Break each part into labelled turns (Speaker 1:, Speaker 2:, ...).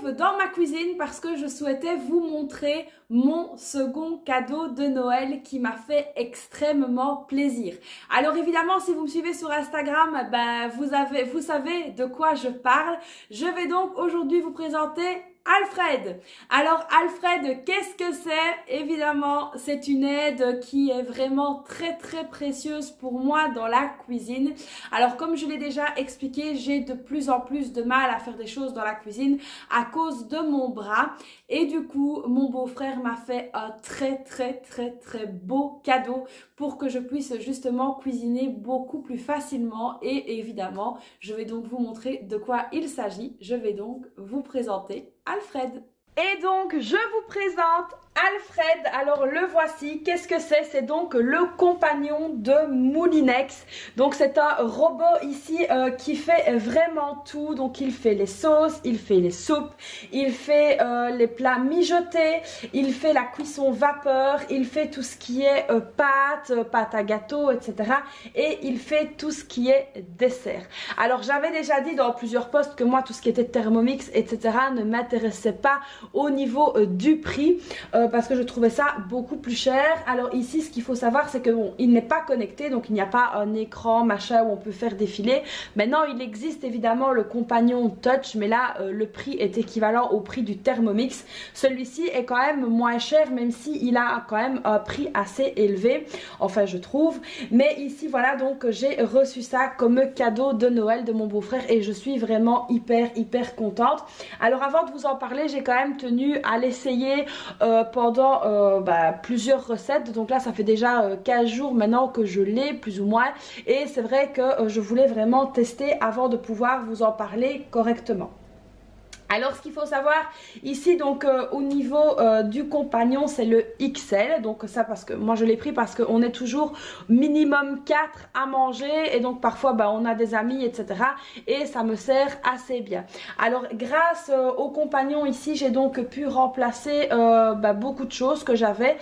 Speaker 1: retrouve dans ma cuisine parce que je souhaitais vous montrer mon second cadeau de Noël qui m'a fait extrêmement plaisir. Alors évidemment, si vous me suivez sur Instagram, vous savez de quoi je parle. Je vais donc aujourd'hui vous présenter Alfred. Alors Alfred, qu'est-ce que c'est? Évidemment, c'est une aide qui est vraiment très précieuse pour moi dans la cuisine. Alors comme je l'ai déjà expliqué, j'ai de plus en plus de mal à faire des choses dans la cuisine à cause de mon bras. Et du coup, mon beau-frère m'a fait un très beau cadeau pour que je puisse justement cuisiner beaucoup plus facilement. Et évidemment, je vais donc vous montrer de quoi il s'agit. Je vais donc vous présenter Alfred. Et donc, je vous présente Alfred. Alors, le voici. Qu'est-ce que c'est? C'est donc le compagnon de Moulinex. Donc, c'est un robot ici qui fait vraiment tout. Donc, il fait les sauces, il fait les soupes, il fait les plats mijotés, il fait la cuisson vapeur, il fait tout ce qui est pâte à gâteau, etc. Et il fait tout ce qui est dessert. Alors, j'avais déjà dit dans plusieurs posts que moi, tout ce qui était Thermomix, etc. ne m'intéressait pas au niveau du prix parce que je trouvais ça beaucoup plus cher. Alors ici, ce qu'il faut savoir, c'est que bon, il n'est pas connecté, donc il n'y a pas un écran machin où on peut faire défiler. Maintenant, il existe évidemment le compagnon Touch, mais là, le prix est équivalent au prix du Thermomix. Celui-ci est quand même moins cher, même si il a quand même un prix assez élevé, enfin je trouve. Mais ici, voilà, donc j'ai reçu ça comme cadeau de Noël de mon beau-frère et je suis vraiment hyper contente. Alors avant de vous en parler, j'ai quand même tenu à l'essayer pendant plusieurs recettes. Donc là, ça fait déjà 15 jours maintenant que je l'ai, plus ou moins. Et c'est vrai que je voulais vraiment tester avant de pouvoir vous en parler correctement. Alors ce qu'il faut savoir ici, donc au niveau du compagnon, c'est le XL. Donc ça, parce que moi je l'ai pris parce qu'on est toujours minimum 4 à manger. Et donc parfois on a des amis, etc. Et ça me sert assez bien. Alors grâce au compagnon ici, j'ai donc pu remplacer beaucoup de choses que j'avais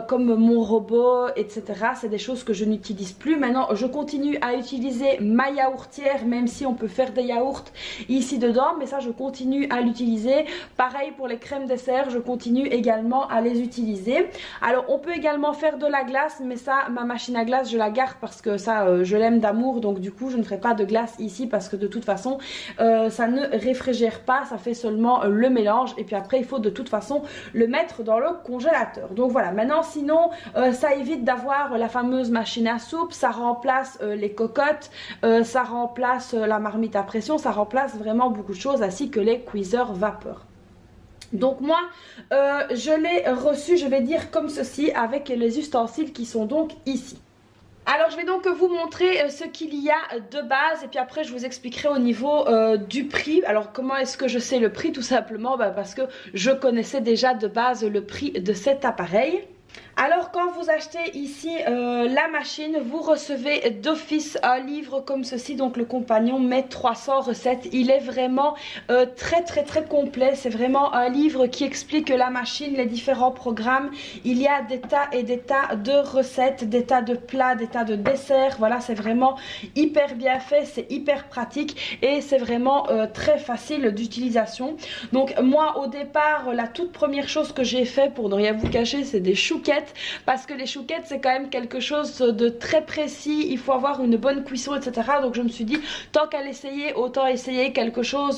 Speaker 1: comme mon robot, etc. C'est des choses que je n'utilise plus. Maintenant je continue à utiliser ma yaourtière, même si on peut faire des yaourts ici dedans. Mais ça, je continue à l'utiliser. Pareil pour les crèmes dessert, je continue également à les utiliser. Alors on peut également faire de la glace, mais ça, ma machine à glace, je la garde parce que ça, je l'aime d'amour. Donc du coup, je ne ferai pas de glace ici parce que de toute façon, ça ne réfrigère pas, ça fait seulement le mélange. Et puis après, il faut de toute façon le mettre dans le congélateur. Donc voilà, maintenant sinon, ça évite d'avoir la fameuse machine à soupe, ça remplace les cocottes, ça remplace la marmite à pression, ça remplace vraiment beaucoup de choses, ainsi que les cuiseurs vapeur. Donc moi, je l'ai reçu, je vais dire comme ceci, avec les ustensiles qui sont donc ici. Alors je vais donc vous montrer ce qu'il y a de base et puis après je vous expliquerai au niveau du prix. Alors comment est-ce que je sais le prix? Tout simplement parce que je connaissais déjà de base le prix de cet appareil. Alors quand vous achetez ici la machine, vous recevez d'office un livre comme ceci, donc le compagnon met 300 recettes. Il est vraiment très complet. C'est vraiment un livre qui explique la machine, les différents programmes. Il y a des tas et des tas de recettes, des tas de plats, des tas de desserts. Voilà, c'est vraiment hyper bien fait, c'est hyper pratique et c'est vraiment très facile d'utilisation. Donc moi au départ, la toute première chose que j'ai fait, pour ne rien vous cacher, c'est des chouquettes. Parce que les chouquettes, c'est quand même quelque chose de très précis. Il faut avoir une bonne cuisson, etc. Donc je me suis dit, tant qu'à l'essayer, autant essayer quelque chose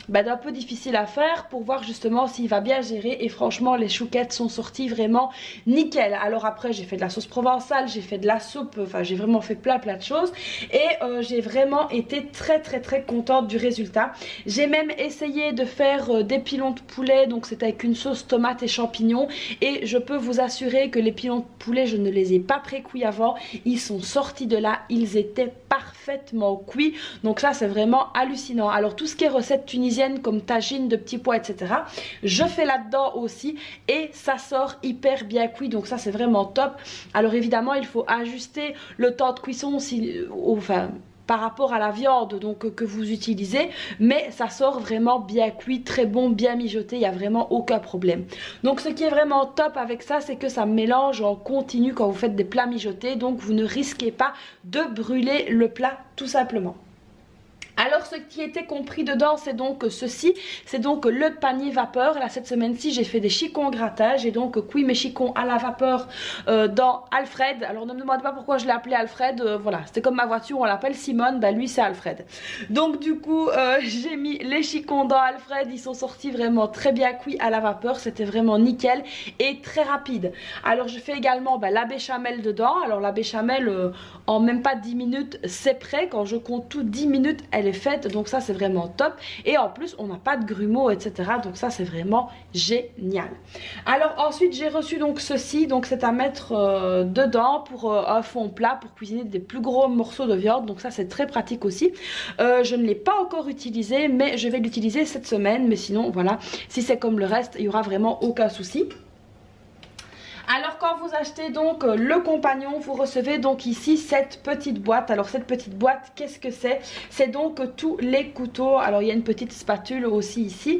Speaker 1: d'un peu difficile à faire pour voir justement s'il va bien gérer. Et franchement, les chouquettes sont sorties vraiment nickel. Alors après, j'ai fait de la sauce provençale, j'ai fait de la soupe, enfin j'ai vraiment fait plein de choses. Et j'ai vraiment été très contente du résultat. J'ai même essayé de faire des pilons de poulet, donc c'était avec une sauce tomate et champignons. Et je peux vous assurer que les pilons de poulet, je ne les ai pas pré-cuits avant. Ils sont sortis de là, ils étaient parfaitement cuits. Donc ça, c'est vraiment hallucinant. Alors tout ce qui est recettes tunisiennes comme tagine de petits pois, etc. je fais là-dedans aussi et ça sort hyper bien cuit. Donc ça, c'est vraiment top. Alors évidemment, il faut ajuster le temps de cuisson par rapport à la viande donc que vous utilisez, mais ça sort vraiment bien cuit, très bon, bien mijoté, il n'y a vraiment aucun problème. Donc ce qui est vraiment top avec ça, c'est que ça mélange en continu quand vous faites des plats mijotés, donc vous ne risquez pas de brûler le plat tout simplement. Alors ce qui était compris dedans, c'est donc ceci, c'est donc le panier vapeur. Là cette semaine-ci j'ai fait des chicons grattage, j'ai donc cuit mes chicons à la vapeur dans Alfred. Alors ne me demandez pas pourquoi je l'ai appelé Alfred, voilà, c'était comme ma voiture, on l'appelle Simone, bah lui c'est Alfred. Donc du coup j'ai mis les chicons dans Alfred, ils sont sortis vraiment très bien cuits à la vapeur, c'était vraiment nickel et très rapide. Alors je fais également la béchamel dedans, alors la béchamel en même pas 10 minutes c'est prêt, quand je compte tout 10 minutes elle est faite, donc ça c'est vraiment top et en plus on n'a pas de grumeaux etc, donc ça c'est vraiment génial. Alors ensuite j'ai reçu donc ceci, donc c'est à mettre dedans pour un fond plat pour cuisiner des plus gros morceaux de viande, donc ça c'est très pratique aussi. Je ne l'ai pas encore utilisé mais je vais l'utiliser cette semaine, mais sinon voilà, si c'est comme le reste il n'y aura vraiment aucun souci. Alors quand vous achetez donc le compagnon, vous recevez donc ici cette petite boîte. Alors cette petite boîte, qu'est-ce que c'est? C'est donc tous les couteaux. Alors il y a une petite spatule aussi ici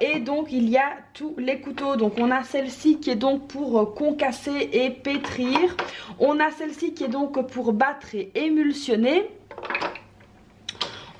Speaker 1: et donc il y a tous les couteaux. Donc on a celle-ci qui est donc pour concasser et pétrir. On a celle-ci qui est donc pour battre et émulsionner.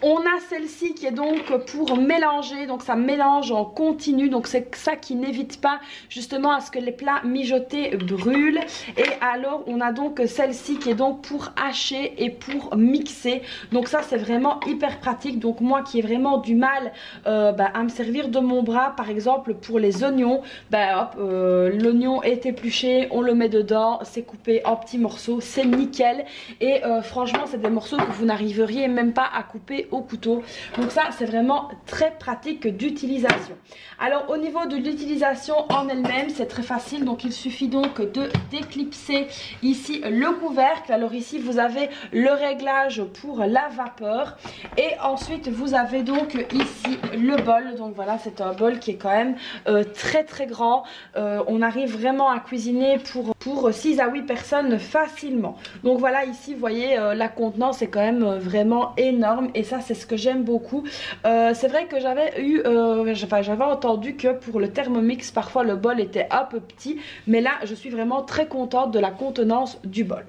Speaker 1: On a celle-ci qui est donc pour mélanger, donc ça mélange en continu, donc c'est ça qui n'évite pas justement à ce que les plats mijotés brûlent. Et alors on a donc celle-ci qui est donc pour hacher et pour mixer, donc ça c'est vraiment hyper pratique. Donc moi qui ai vraiment du mal à me servir de mon bras, par exemple pour les oignons, l'oignon est épluché, on le met dedans, c'est coupé en petits morceaux, c'est nickel. Et franchement c'est des morceaux que vous n'arriveriez même pas à couper au couteau, donc ça c'est vraiment très pratique d'utilisation. Alors au niveau de l'utilisation en elle-même c'est très facile, donc il suffit donc de déclipser ici le couvercle. Alors ici vous avez le réglage pour la vapeur et ensuite vous avez donc ici le bol. Donc voilà, c'est un bol qui est quand même très très grand, on arrive vraiment à cuisiner pour 6 à 8 personnes facilement. Donc voilà, ici vous voyez la contenance est quand même vraiment énorme et ça c'est ce que j'aime beaucoup. C'est vrai que j'avais entendu que pour le Thermomix parfois le bol était un peu petit, mais là je suis vraiment très contente de la contenance du bol.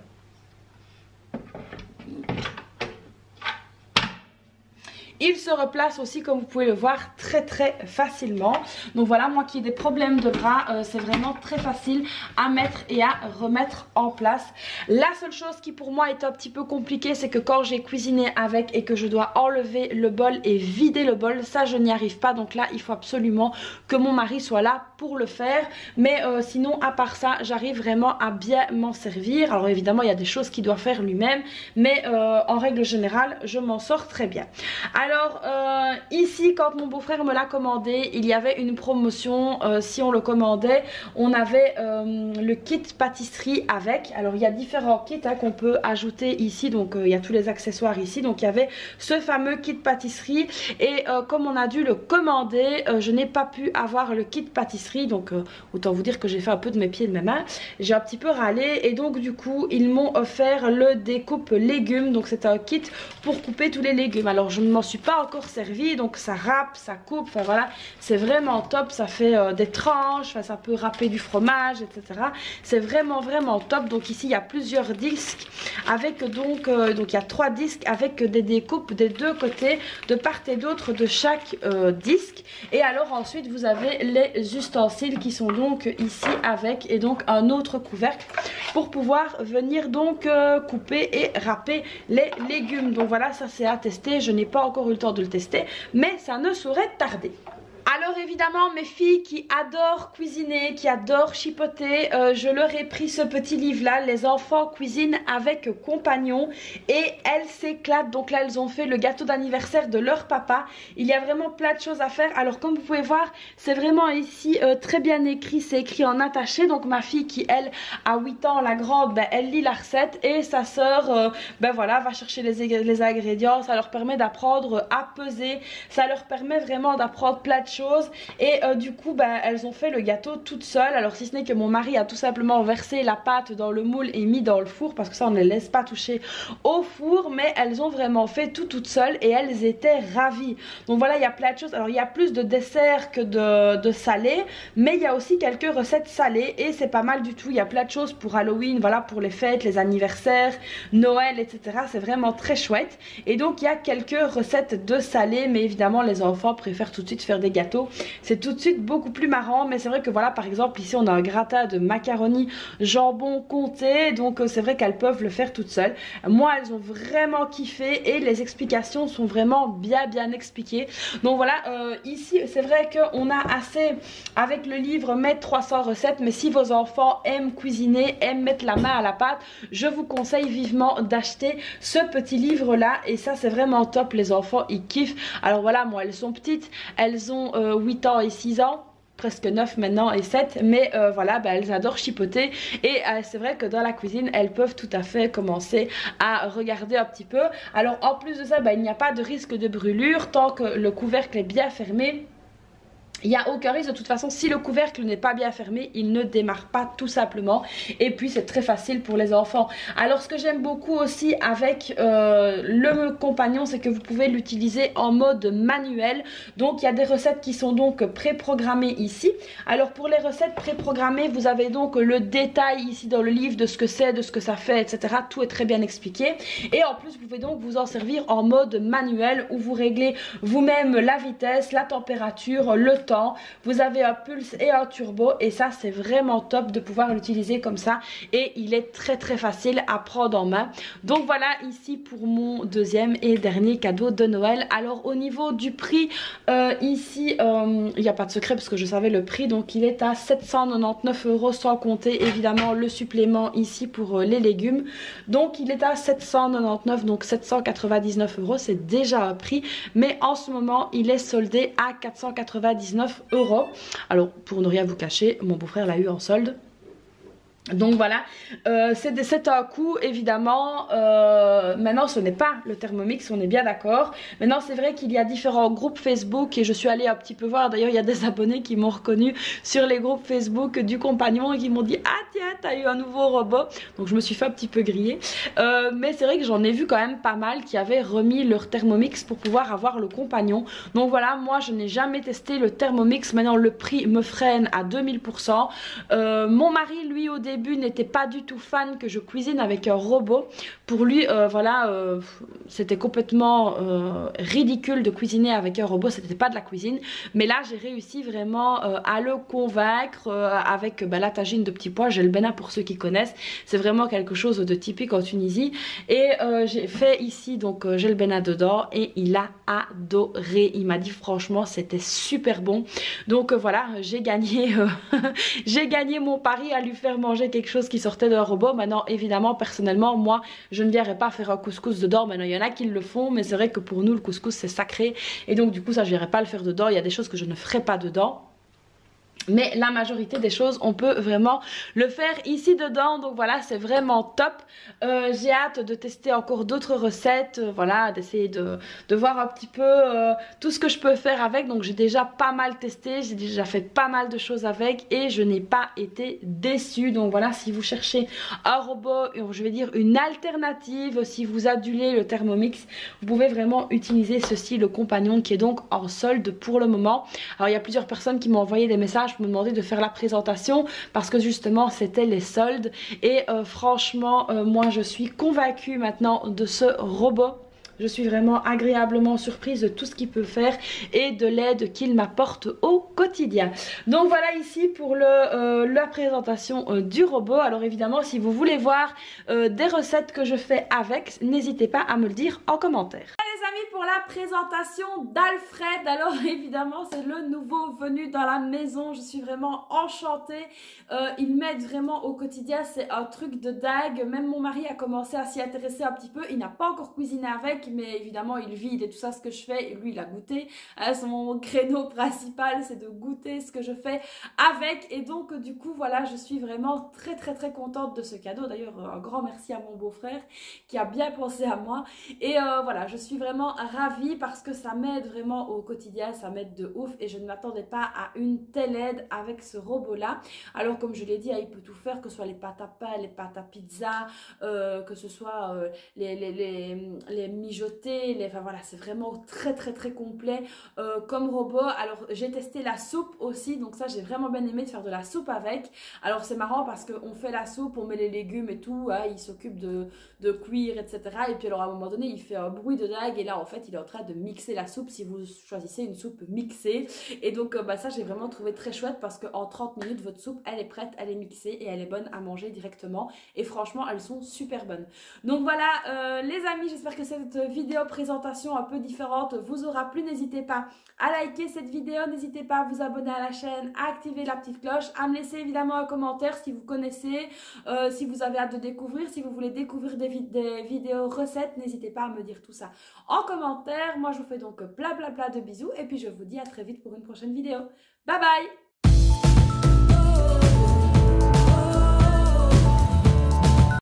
Speaker 1: Il se replace aussi comme vous pouvez le voir très très facilement. Donc voilà, moi qui ai des problèmes de bras, c'est vraiment très facile à mettre et à remettre en place. La seule chose qui pour moi est un petit peu compliquée, c'est que quand j'ai cuisiné avec et que je dois enlever le bol et vider le bol, ça je n'y arrive pas. Donc là il faut absolument que mon mari soit là pour le faire. Mais sinon à part ça j'arrive vraiment à bien m'en servir. Alors évidemment il y a des choses qu'il doit faire lui-même, mais en règle générale je m'en sors très bien. Alors ici quand mon beau-frère me l'a commandé, il y avait une promotion, si on le commandait on avait le kit pâtisserie avec. Alors il y a différents kits qu'on peut ajouter ici, donc il y a tous les accessoires ici. Donc il y avait ce fameux kit pâtisserie et comme on a dû le commander, je n'ai pas pu avoir le kit pâtisserie. Donc autant vous dire que j'ai fait un peu de mes pieds et de mes mains, j'ai un petit peu râlé et donc du coup ils m'ont offert le découpe légumes. Donc c'est un kit pour couper tous les légumes. Alors je ne m'en suis pas encore servi, donc ça râpe, ça coupe, enfin voilà, c'est vraiment top. Ça fait des tranches, ça peut râper du fromage, etc. C'est vraiment vraiment top. Donc ici il y a plusieurs disques avec donc il y a 3 disques avec des découpes des deux côtés, de part et d'autre de chaque disque. Et alors ensuite vous avez les ustensiles qui sont donc ici avec, et donc un autre couvercle pour pouvoir venir donc couper et râper les légumes. Donc voilà, ça c'est à tester, je n'ai pas encore eu le temps de le tester, mais ça ne saurait tarder. Alors évidemment mes filles qui adorent cuisiner, qui adorent chipoter, je leur ai pris ce petit livre là, les enfants cuisinent avec compagnon, et elles s'éclatent. Donc là elles ont fait le gâteau d'anniversaire de leur papa, il y a vraiment plein de choses à faire. Alors comme vous pouvez voir c'est vraiment ici très bien écrit, c'est écrit en attaché. Donc ma fille qui elle a 8 ans, la grande, elle lit la recette, et sa soeur voilà, va chercher les ingrédients. Ça leur permet d'apprendre à peser, ça leur permet vraiment d'apprendre plein de choses. choses. Et du coup elles ont fait le gâteau toutes seules. Alors si ce n'est que mon mari a tout simplement versé la pâte dans le moule et mis dans le four, parce que ça on ne les laisse pas toucher au four. Mais elles ont vraiment fait tout toutes seules et elles étaient ravies. Donc voilà, il y a plein de choses. Alors il y a plus de desserts que de salés, mais il y a aussi quelques recettes salées et c'est pas mal du tout. Il y a plein de choses pour Halloween, voilà, pour les fêtes, les anniversaires, Noël, etc. C'est vraiment très chouette. Et donc il y a quelques recettes de salés, mais évidemment les enfants préfèrent tout de suite faire des gâteaux. C'est tout de suite beaucoup plus marrant. Mais c'est vrai que voilà, par exemple ici on a un gratin de macaroni jambon comté, donc c'est vrai qu'elles peuvent le faire toutes seules. Moi elles ont vraiment kiffé et les explications sont vraiment bien expliquées. Donc voilà, ici c'est vrai qu'on a assez avec le livre Mettre 300 recettes, mais si vos enfants aiment cuisiner, aiment mettre la main à la pâte, je vous conseille vivement d'acheter ce petit livre là. Et ça c'est vraiment top, les enfants ils kiffent. Alors voilà, moi elles sont petites, elles ont 8 ans et 6 ans, presque 9 maintenant et 7, mais voilà, elles adorent chipoter et c'est vrai que dans la cuisine elles peuvent tout à fait commencer à regarder un petit peu. Alors en plus de ça, il n'y a pas de risque de brûlure tant que le couvercle est bien fermé. Il n'y a aucun risque de toute façon. Si le couvercle n'est pas bien fermé, il ne démarre pas tout simplement. Et puis c'est très facile pour les enfants. Alors ce que j'aime beaucoup aussi avec le compagnon, c'est que vous pouvez l'utiliser en mode manuel. Donc il y a des recettes qui sont donc pré-programmées ici. Alors pour les recettes pré-programmées, vous avez donc le détail ici dans le livre de ce que c'est, de ce que ça fait, etc. Tout est très bien expliqué. Et en plus vous pouvez donc vous en servir en mode manuel où vous réglez vous-même la vitesse, la température, le temps. Vous avez un pulse et un turbo et ça c'est vraiment top de pouvoir l'utiliser comme ça et il est très facile à prendre en main. Donc voilà ici pour mon deuxième et dernier cadeau de Noël. Alors au niveau du prix, ici il n'y a pas de secret parce que je savais le prix, donc il est à 799 € sans compter évidemment le supplément ici pour les légumes. Donc il est à 799, donc 799 €, c'est déjà un prix, mais en ce moment il est soldé à 499 €. Alors pour ne rien vous cacher, mon beau-frère l'a eu en solde. Donc voilà, c'est un coût évidemment. Maintenant ce n'est pas le Thermomix, on est bien d'accord. Maintenant c'est vrai qu'il y a différents groupes Facebook et je suis allée un petit peu voir. D'ailleurs il y a des abonnés qui m'ont reconnu sur les groupes Facebook du compagnon et qui m'ont dit: ah tiens, t'as eu un nouveau robot. Donc je me suis fait un petit peu griller, mais c'est vrai que j'en ai vu quand même pas mal qui avaient remis leur Thermomix pour pouvoir avoir le compagnon. Donc voilà, moi je n'ai jamais testé le Thermomix. Maintenant le prix me freine à 2000%. Mon mari lui au début n'était pas du tout fan que je cuisine avec un robot. Pour lui voilà, c'était complètement ridicule de cuisiner avec un robot, c'était pas de la cuisine. Mais là j'ai réussi vraiment à le convaincre avec la tagine de petits pois, Gel Bena pour ceux qui connaissent. C'est vraiment quelque chose de typique en Tunisie. Et j'ai fait ici donc Gel Bena dedans et il a adoré. Il m'a dit franchement c'était super bon. Donc voilà, j'ai gagné j'ai gagné mon pari à lui faire manger quelque chose qui sortait d'un robot. Maintenant évidemment personnellement moi je ne viendrai pas faire un couscous dedans. Maintenant il y en a qui le font, mais c'est vrai que pour nous le couscous c'est sacré et donc du coup ça je viendrai pas le faire dedans. Il y a des choses que je ne ferai pas dedans, mais la majorité des choses on peut vraiment le faire ici dedans. Donc voilà, c'est vraiment top. J'ai hâte de tester encore d'autres recettes, voilà, d'essayer de voir un petit peu tout ce que je peux faire avec. Donc j'ai déjà pas mal testé, j'ai déjà fait pas mal de choses avec et je n'ai pas été déçue. Donc voilà, si vous cherchez un robot, je vais dire une alternative, si vous adulez le Thermomix, vous pouvez vraiment utiliser ceci, le compagnon, qui est donc en solde pour le moment. Alors il y a plusieurs personnes qui m'ont envoyé des messages pour me demander de faire la présentation parce que justement c'était les soldes et franchement moi je suis convaincue maintenant de ce robot. Je suis vraiment agréablement surprise de tout ce qu'il peut faire et de l'aide qu'il m'apporte au quotidien. Donc voilà ici pour la présentation du robot. Alors évidemment si vous voulez voir des recettes que je fais avec, n'hésitez pas à me le dire en commentaire. Les amis, pour la présentation d'Alfred, alors évidemment c'est le nouveau venu dans la maison. Je suis vraiment enchantée, il m'aide vraiment au quotidien, c'est un truc de dingue. Même mon mari a commencé à s'y intéresser un petit peu, il n'a pas encore cuisiné avec, mais évidemment il vide et tout ça ce que je fais et lui il a goûté. Son créneau principal c'est de goûter ce que je fais avec et donc du coup voilà, je suis vraiment très contente de ce cadeau. D'ailleurs un grand merci à mon beau-frère qui a bien pensé à moi et voilà, je suis vraiment vraiment ravie parce que ça m'aide vraiment au quotidien, ça m'aide de ouf et je ne m'attendais pas à une telle aide avec ce robot-là. Alors comme je l'ai dit, il peut tout faire, que ce soit les pâtes à pain, les pâtes à pizza, que ce soit les mijoter, enfin voilà, c'est vraiment très très très complet comme robot. Alors j'ai testé la soupe aussi, donc ça j'ai vraiment bien aimé de faire de la soupe avec. Alors c'est marrant parce qu'on fait la soupe, on met les légumes et tout, hein, il s'occupe de cuire, etc. Et puis alors à un moment donné, il fait un bruit de dingue et là en fait il est en train de mixer la soupe si vous choisissez une soupe mixée. Et donc ça j'ai vraiment trouvé très chouette parce qu'en 30 minutes votre soupe elle est prête, elle est mixée et elle est bonne à manger directement. Et franchement elles sont super bonnes. Donc voilà les amis, j'espère que cette vidéo présentation un peu différente vous aura plu. N'hésitez pas à liker cette vidéo, n'hésitez pas à vous abonner à la chaîne, à activer la petite cloche, à me laisser évidemment un commentaire si vous connaissez, si vous avez hâte de découvrir, si vous voulez découvrir des vidéos recettes, n'hésitez pas à me dire tout ça en commentaire. Moi je vous fais donc plein de bisous et puis je vous dis à très vite pour une prochaine vidéo. Bye bye!